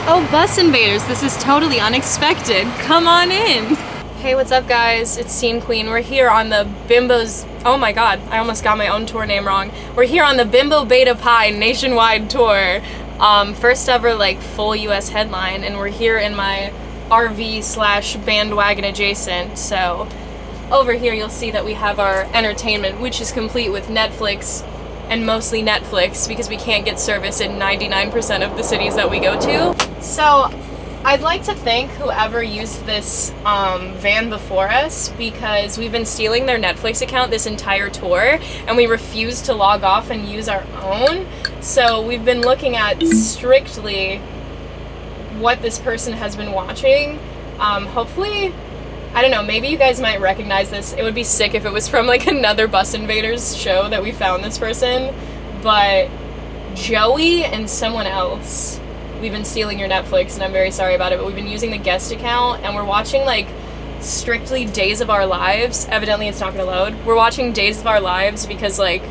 Oh, bus invaders, this is totally unexpected. Come on in. Hey, what's up guys? It's Scene Queen. We're here on the Bimbo's, oh my god, I almost got my own tour name wrong. We're here on the BBPT nationwide tour. First ever like full US headline, and we're here in my RV / bandwagon adjacent. So over here you'll see that we have our entertainment, which is complete with Netflix, and mostly Netflix because we can't get service in 99% of the cities that we go to. So I'd like to thank whoever used this van before us, because we've been stealing their Netflix account this entire tour and we refuse to log off and use our own. So we've been looking at strictly what this person has been watching. Hopefully, I don't know, maybe you guys might recognize this. It would be sick if it was from like another Bus Invaders show that we found this person, but Joey and someone else, we've been stealing your Netflix and I'm very sorry about it, but we've been using the guest account and we're watching like strictly Days of Our Lives. Evidently it's not gonna load. We're watching Days of Our Lives because like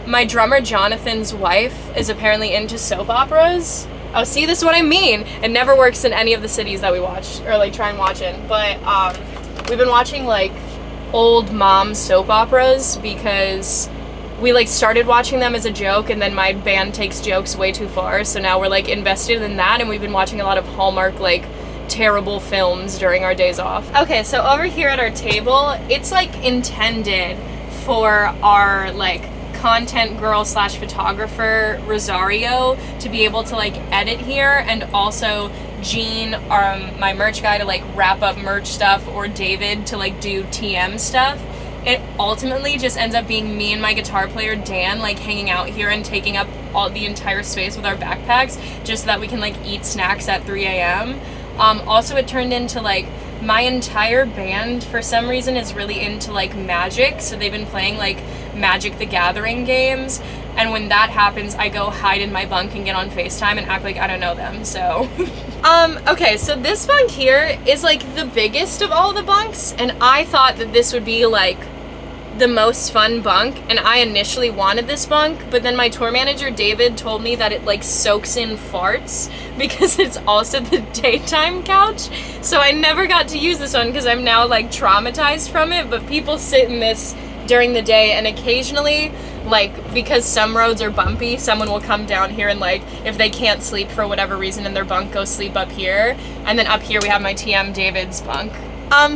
my drummer Jonathan's wife is apparently into soap operas. Oh, see, this is what I mean. It never works in any of the cities that we watch or like try and watch in. But we've been watching like old mom soap operas because we like started watching them as a joke, and then my band takes jokes way too far. So now we're like invested in that, and we've been watching a lot of Hallmark like terrible films during our days off. Okay, so over here at our table, it's like intended for our like content girl / photographer Rosario to be able to like edit here, and also Jean, my merch guy, to like wrap up merch stuff, or David to like do TM stuff. It ultimately just ends up being me and my guitar player Dan like hanging out here and taking up all the entire space with our backpacks just so that we can like eat snacks at 3 a.m. Also it turned into like my entire band for some reason is really into like Magic, so they've been playing like Magic the Gathering games, and when that happens I go hide in my bunk and get on FaceTime and act like I don't know them. So okay, so this bunk here is like the biggest of all the bunks, and I thought that this would be like the most fun bunk, and I initially wanted this bunk, but then my tour manager David told me that it like soaks in farts because it's also the daytime couch, so I never got to use this one because I'm now like traumatized from it. But people sit in this during the day, and occasionally, like, because some roads are bumpy, someone will come down here and like, if they can't sleep for whatever reason in their bunk, go sleep up here. And then up here we have my TM David's bunk.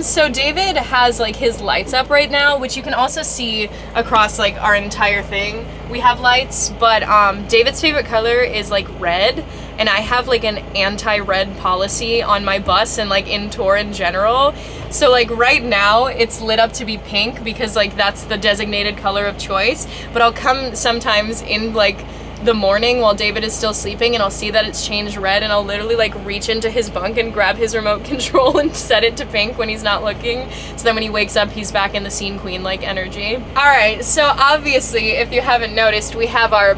So David has like his lights up right now, which you can also see across like our entire thing. We have lights, but David's favorite color is like red, and I have like an anti-red policy on my bus and like in tour in general. So like right now it's lit up to be pink because like that's the designated color of choice, but I'll come sometimes in like the morning while David is still sleeping and I'll see that it's changed red, and I'll literally like reach into his bunk and grab his remote control and set it to pink when he's not looking, so then when he wakes up he's back in the Scene Queen like energy. Alright, so obviously if you haven't noticed, we have our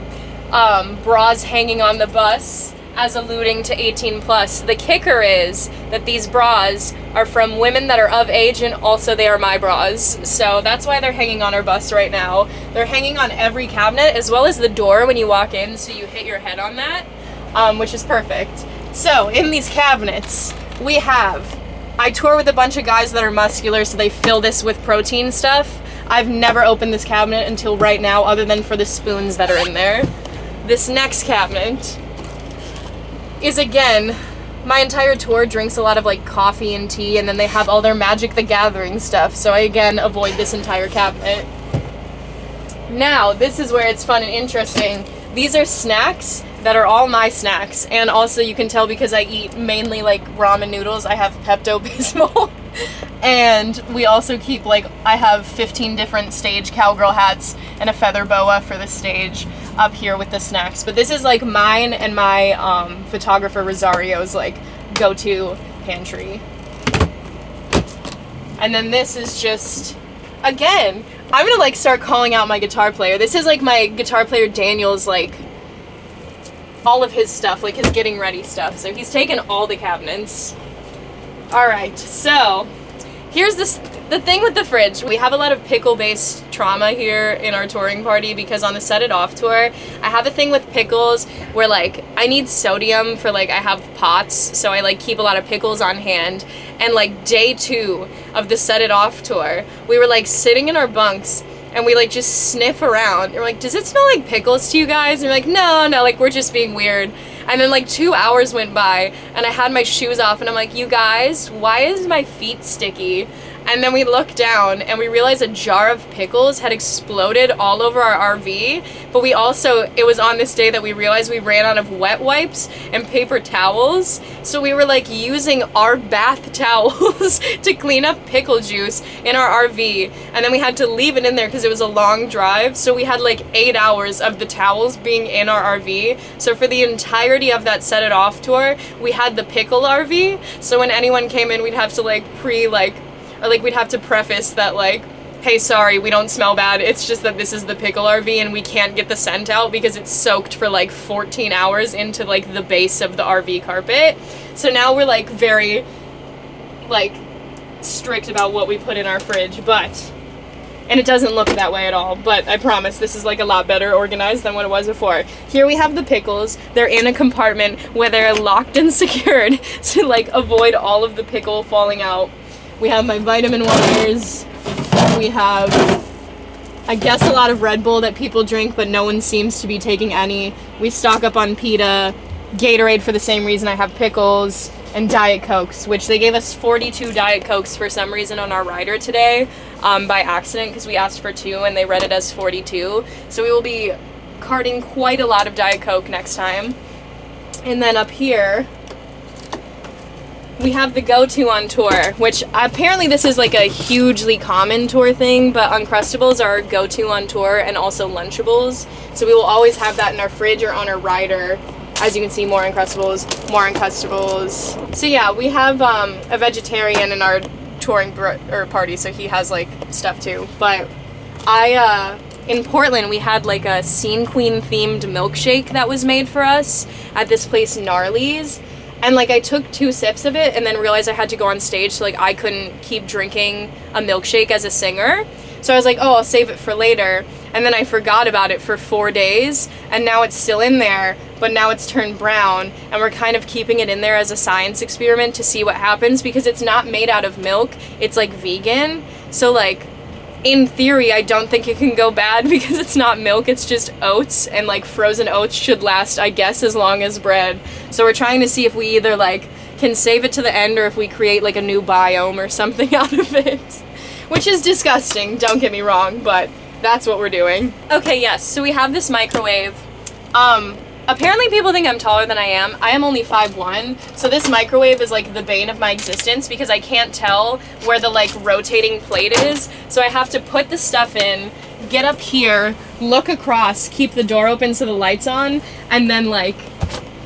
bras hanging on the bus as alluding to 18 plus. The kicker is that these bras are from women that are of age, and also they are my bras. So that's why they're hanging on our bus right now. They're hanging on every cabinet as well as the door when you walk in, so you hit your head on that, which is perfect. So in these cabinets, we have, I tour with a bunch of guys that are muscular, so they fill this with protein stuff. I've never opened this cabinet until right now, other than for the spoons that are in there. This next cabinet is, again, my entire tour drinks a lot of like coffee and tea, and then they have all their Magic the Gathering stuff, so I again avoid this entire cabinet. Now, this is where it's fun and interesting. These are snacks that are all my snacks, and also you can tell because I eat mainly like ramen noodles, I have Pepto-Bismol. And we also keep like, I have 15 different stage cowgirl hats and a feather boa for the stage up here with the snacks. But this is like mine and my photographer Rosario's like go-to pantry. And then this is just, again, I'm gonna like start calling out my guitar player. This is like my guitar player Daniel's like all of his stuff, like his getting ready stuff. So he's taken all the cabinets. Alright, so here's this, The thing with the fridge, we have a lot of pickle-based trauma here in our touring party because on the Set It Off tour, I have a thing with pickles where like I need sodium for like I have POTS, so I like keep a lot of pickles on hand. And like day 2 of the Set It Off tour, we were like sitting in our bunks and we like just sniff around. And we're like, does it smell like pickles to you guys? And we're like, no, like we're just being weird. And then like 2 hours went by and I had my shoes off and I'm like, you guys, why is my feet sticky? And then we looked down and we realized a jar of pickles had exploded all over our RV, but we also, it was on this day that we realized we ran out of wet wipes and paper towels, so we were like using our bath towels to clean up pickle juice in our RV, and then we had to leave it in there because it was a long drive, so we had like 8 hours of the towels being in our RV, so for the entirety of that Set It Off tour, we had the pickle RV, so when anyone came in, we'd have to like we'd have to preface that like, hey, sorry, we don't smell bad, it's just that this is the pickle RV and we can't get the scent out because it's soaked for like 14 hours into like the base of the RV carpet. So now we're like very like strict about what we put in our fridge, and it doesn't look that way at all, but I promise this is like a lot better organized than what it was before. Here we have the pickles. They're in a compartment where they're locked and secured to like avoid all of the pickle falling out. We have my vitamin waters. We have, I guess, a lot of Red Bull that people drink, but no one seems to be taking any. We stock up on PETA, Gatorade for the same reason I have pickles, and Diet Cokes, which they gave us 42 Diet Cokes for some reason on our rider today, by accident, because we asked for 2 and they read it as 42. So we will be carting quite a lot of Diet Coke next time. And then up here, we have the go-to on tour, which apparently this is like a hugely common tour thing, but Uncrustables are go-to on tour and also Lunchables. So we will always have that in our fridge or on our rider. As you can see, more Uncrustables. So yeah, we have a vegetarian in our touring party, so he has like stuff too. But in Portland, we had like a Scene Queen themed milkshake that was made for us at this place, Ellise. And like I took 2 sips of it and then realized I had to go on stage, so like I couldn't keep drinking a milkshake as a singer. So I was like, oh, I'll save it for later. And then I forgot about it for 4 days, and now it's still in there, but now it's turned brown, and we're kind of keeping it in there as a science experiment to see what happens, because it's not made out of milk, it's like vegan. So like, in theory, I don't think it can go bad because it's not milk, it's just oats, and like frozen oats should last, I guess, as long as bread. So we're trying to see if we either like can save it to the end or if we create like a new biome or something out of it. Which is disgusting, don't get me wrong, but that's what we're doing. Okay, yes, so we have this microwave. Apparently people think I'm taller than I am. I am only 5'1", so this microwave is like the bane of my existence because I can't tell where the like rotating plate is. So I have to put the stuff in, get up here, look across, keep the door open so the light's on, and then like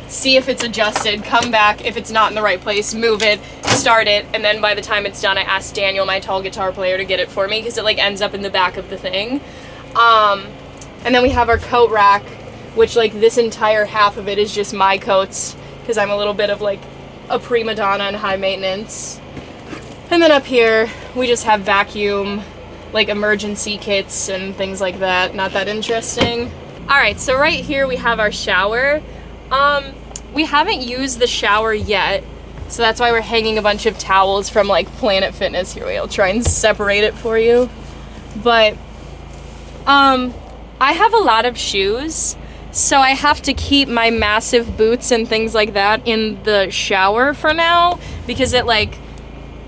see if it's adjusted, come back, if it's not in the right place, move it, start it, and then by the time it's done, I ask Daniel, my tall guitar player, to get it for me because it like ends up in the back of the thing. And then we have our coat rack, which like this entire half of it is just my coats because I'm a little bit of like a prima donna and high maintenance. And then up here we just have vacuum, like emergency kits and things like that. Not that interesting. Alright, so right here we have our shower. We haven't used the shower yet, so that's why we're hanging a bunch of towels from like Planet Fitness. Here, I'll try and separate it for you. But I have a lot of shoes, so I have to keep my massive boots and things like that in the shower for now because it like,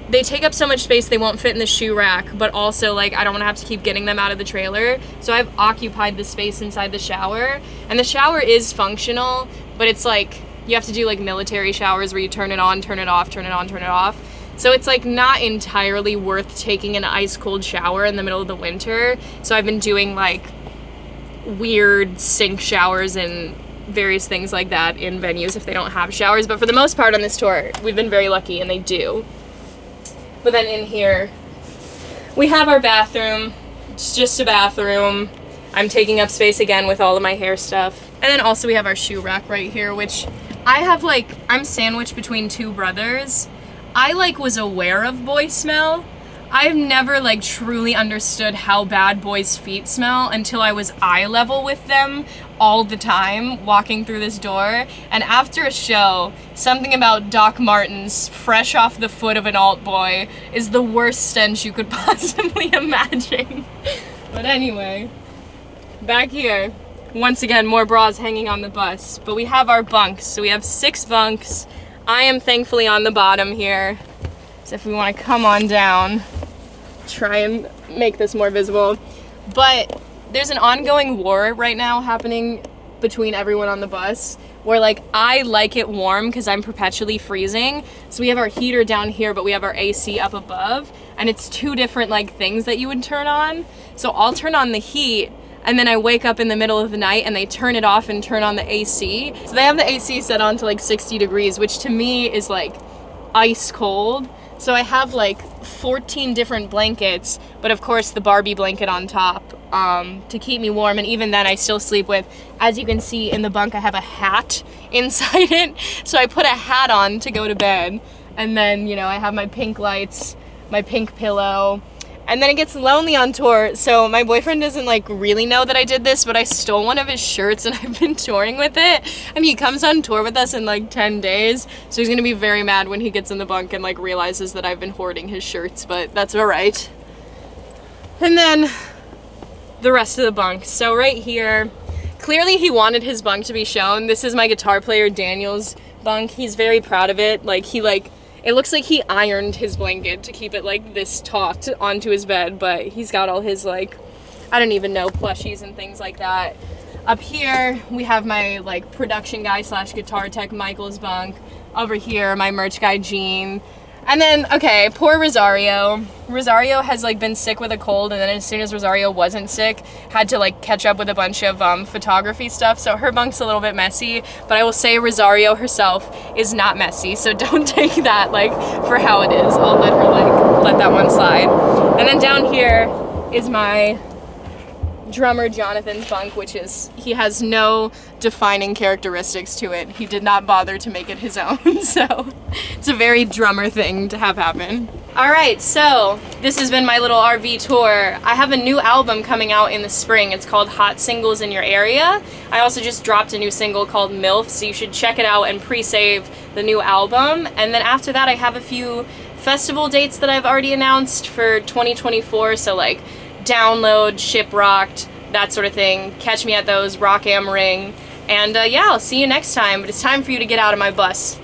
they take up so much space they won't fit in the shoe rack, but also like I don't want to have to keep getting them out of the trailer. So I've occupied the space inside the shower, and the shower is functional, but it's like you have to do like military showers where you turn it on, turn it off, turn it on, turn it off. So it's like not entirely worth taking an ice cold shower in the middle of the winter. So I've been doing like weird sink showers and various things like that in venues if they don't have showers. But for the most part on this tour, we've been very lucky and they do. But then in here, we have our bathroom. It's just a bathroom. I'm taking up space again with all of my hair stuff. And then also we have our shoe rack right here, which I have like, I'm sandwiched between 2 brothers. I like was aware of boy smell. I've never like truly understood how bad boys' feet smell until I was eye level with them all the time walking through this door. And after a show, something about Doc Martens fresh off the foot of an alt boy is the worst stench you could possibly imagine. But anyway, back here, once again, more bras hanging on the bus. But we have our bunks. So we have 6 bunks. I am thankfully on the bottom here. So if we want to come on down, try and make this more visible. But there's an ongoing war right now happening between everyone on the bus where like I like it warm because I'm perpetually freezing. So we have our heater down here, but we have our AC up above, and it's 2 different like things that you would turn on. So I'll turn on the heat, and then I wake up in the middle of the night and they turn it off and turn on the AC. So they have the AC set on to like 60 degrees, which to me is like ice cold. So I have like 14 different blankets, but of course the Barbie blanket on top to keep me warm. And even then I still sleep with, as you can see in the bunk, I have a hat inside it. So I put a hat on to go to bed. And then, you know, I have my pink lights, my pink pillow. And then it gets lonely on tour, so my boyfriend doesn't like really know that I did this, but I stole one of his shirts and I've been touring with it. And he comes on tour with us in like 10 days, so he's gonna be very mad when he gets in the bunk and like realizes that I've been hoarding his shirts, but that's all right. And then the rest of the bunks. So right here, clearly he wanted his bunk to be shown. This is my guitar player Daniel's bunk. He's very proud of it. It looks like he ironed his blanket to keep it like this taut onto his bed, but he's got all his like, I don't even know, plushies and things like that. Up here, we have my like production guy / guitar tech Michael's bunk. Over here, my merch guy Gene. And then, okay, poor Rosario. Rosario has like been sick with a cold, and then as soon as Rosario wasn't sick, had to like catch up with a bunch of photography stuff, so her bunk's a little bit messy, but I will say Rosario herself is not messy, so don't take that like for how it is. I'll let her like, let that one slide. And then down here is my drummer Jonathan's bunk, which is, he has no defining characteristics to it. He did not bother to make it his own, so it's a very drummer thing to have happen. All right, so this has been my little RV tour. I have a new album coming out in the spring. It's called Hot Singles in Your Area. I also just dropped a new single called MILF, so you should check it out and pre-save the new album. And then after that, I have a few festival dates that I've already announced for 2024, so like Download, Shiprocked, that sort of thing. Catch me at those, Rock Am Ring. And yeah, I'll see you next time, but it's time for you to get out of my bus.